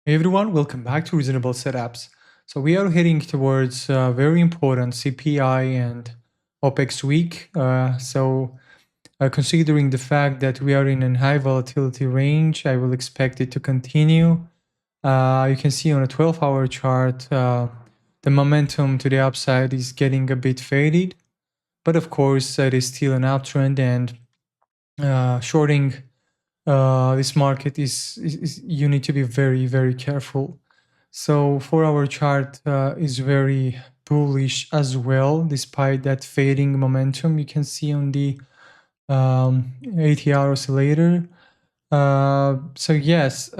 Hey everyone, welcome back to Reasonable Setups. So we are heading towards very important CPI and Opex week. Considering the fact that we are in a high volatility range, I will expect it to continue. You can see on a 12-hour chart, the momentum to the upside is getting a bit faded. But of course, it is still an uptrend, and shorting this market is you need to be very, very careful. So 4-hour chart is very bullish as well, despite that fading momentum you can see on the 80-hour oscillator. So yes,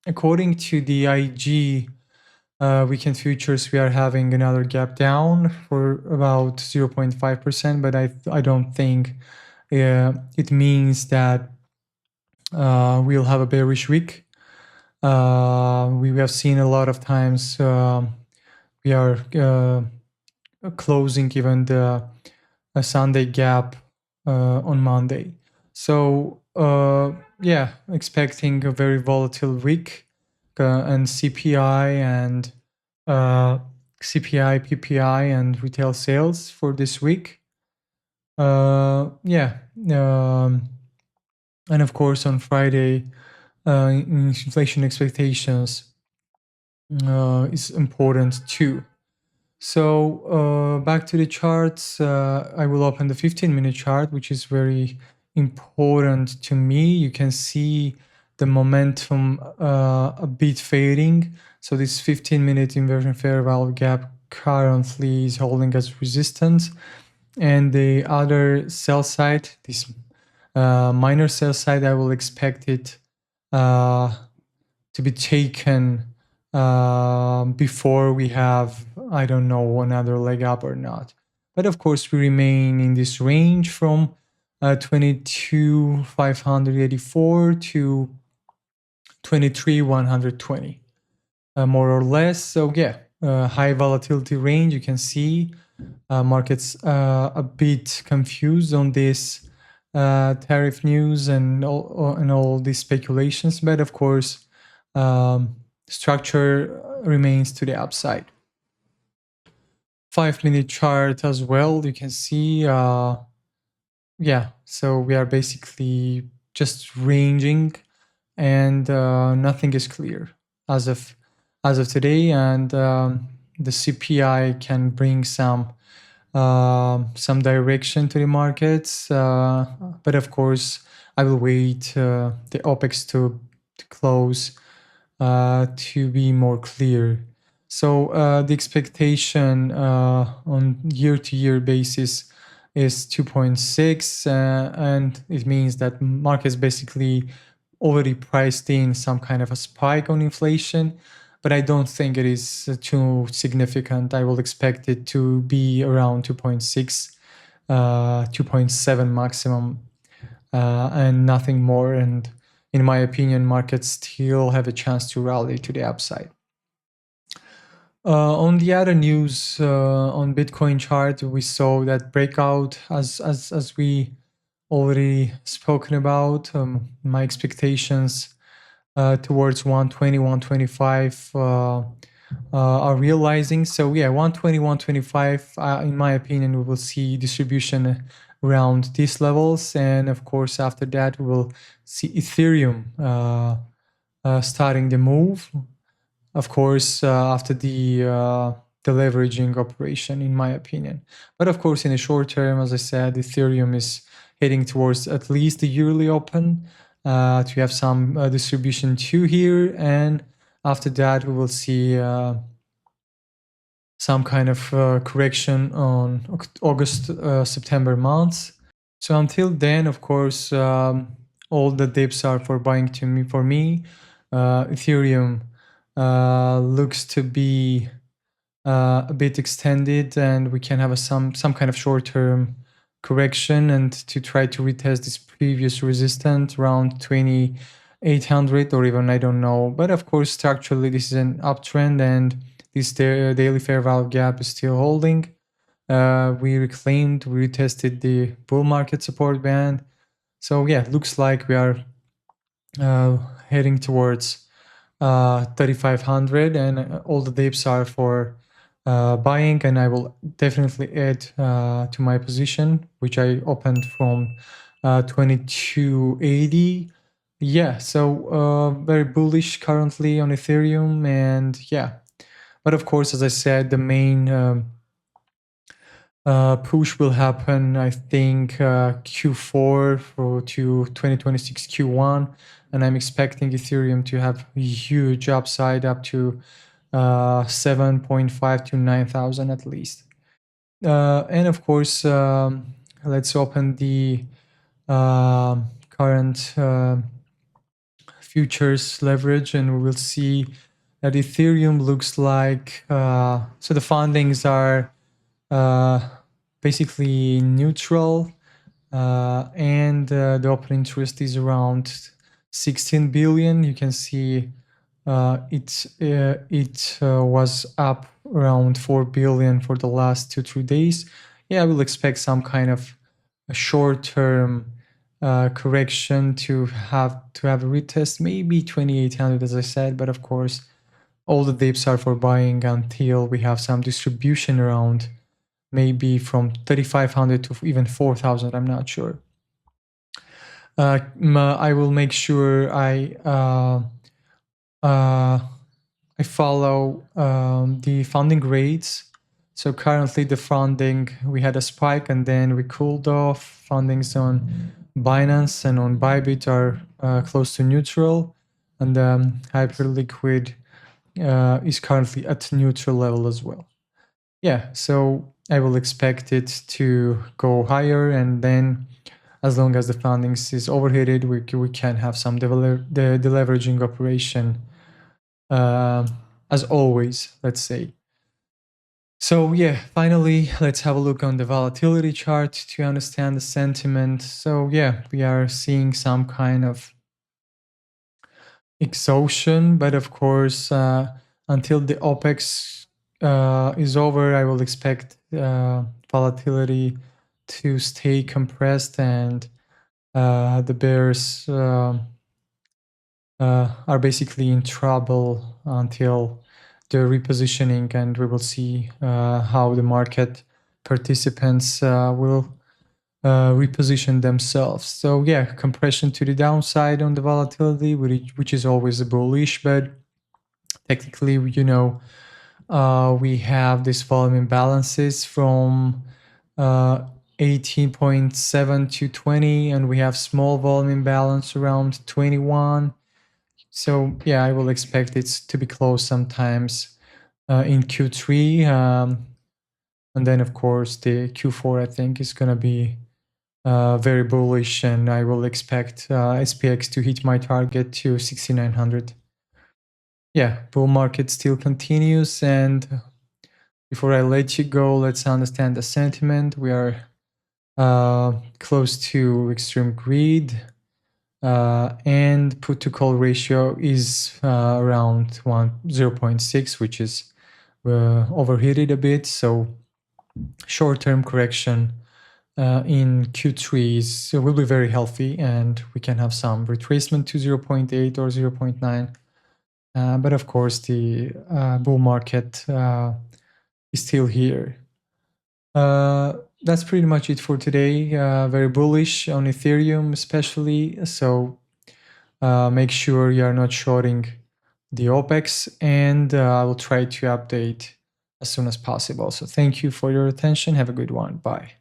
according to the IG weekend futures, we are having another gap down for about 0.5%, but I don't think it means that we'll have a bearish week. We have seen a lot of times we are closing even the Sunday gap on Monday. So yeah, expecting a very volatile week and CPI and CPI, PPI and retail sales for this week. Yeah. And of course, on Friday, inflation expectations is important too. So back to the charts, I will open the 15-minute chart, which is very important to me. You can see the momentum a bit fading. So this 15-minute inversion fair value gap currently is holding as resistance. And the other sell side, this minor sell side, I will expect it to be taken before we have, I don't know, another leg up or not. But of course, we remain in this range from 22,584 to 23,120, more or less. So yeah, high volatility range. You can see markets a bit confused on this tariff news and all these speculations, but of course, structure remains to the upside. 5-minute chart as well. You can see, yeah. So we are basically just ranging, and nothing is clear as of today, and the CPI can bring some direction to the markets, but of course I will wait the Opex to close to be more clear. So the expectation on year-to-year basis is 2.6, and it means that markets basically already priced in some kind of a spike on inflation, but I don't think it is too significant. I will expect it to be around 2.6, 2.7 maximum, and nothing more. And in my opinion, markets still have a chance to rally to the upside. On the other news, on Bitcoin chart, we saw that breakout as we already spoken about. My expectations towards 120, 125 are realizing. So yeah, 120, 125, in my opinion, we will see distribution around these levels. And of course, after that, we will see Ethereum starting the move. Of course, after the leveraging operation, in my opinion. But of course, in the short term, as I said, Ethereum is heading towards at least the yearly open to have some distribution too here. And after that, we will see some kind of correction on August, September months. So until then, of course, all the dips are for buying for me. Ethereum looks to be a bit extended, and we can have some kind of short-term correction and to try to retest this previous resistance around 800 or even I don't know. But of course, structurally, this is an uptrend, and this daily fair value gap is still holding. We retested the bull market support band. So yeah, looks like we are heading towards 3,500, and all the dips are for buying, and I will definitely add to my position, which I opened from 2280. Yeah, so very bullish currently on Ethereum, and yeah, but of course, as I said, the main push will happen, I think, Q4 to 2026 Q1, and I'm expecting Ethereum to have a huge upside up to 7.5 to 9,000 at least. And of course, let's open the current futures leverage, and we will see that Ethereum looks like so the fundings are basically neutral, and the open interest is around 16 billion. You can see it was up around 4 billion for the last 2-3 days. Yeah, I will expect some kind of a short-term correction to have a retest, maybe 2800, as I said. But of course, all the dips are for buying until we have some distribution around, maybe from 3,500 to even 4,000. I'm not sure. I will make sure I follow the funding rates. So currently the funding, we had a spike and then we cooled off. Fundings on Binance and on Bybit are close to neutral, and Hyperliquid is currently at neutral level as well. Yeah, so I will expect it to go higher, and then as long as the fundings is overheated, we can have some deleveraging operation, as always, let's say. So yeah, finally, let's have a look on the volatility chart to understand the sentiment. So yeah, we are seeing some kind of exhaustion, but of course, until the Opex is over, I will expect volatility to stay compressed, and the bears are basically in trouble until the repositioning, and we will see how the market participants will reposition themselves. So yeah, compression to the downside on the volatility, which is always a bullish, but technically, we have this volume imbalances from 18.7 to 20, and we have small volume imbalance around 21. So yeah, I will expect it to be close sometimes in Q3, and then of course the Q4 I think is gonna be very bullish, and I will expect SPX to hit my target to 6,900. Yeah, bull market still continues, and before I let you go, let's understand the sentiment. We are close to extreme greed, and put to call ratio is around 0.6, which is overheated a bit. So short-term correction in Q3 will be very healthy, and we can have some retracement to 0.8 or 0.9. But of course, the bull market is still here. That's pretty much it for today. Very bullish on Ethereum, especially. So make sure you are not shorting the Opex, and I will try to update as soon as possible. So thank you for your attention. Have a good one. Bye.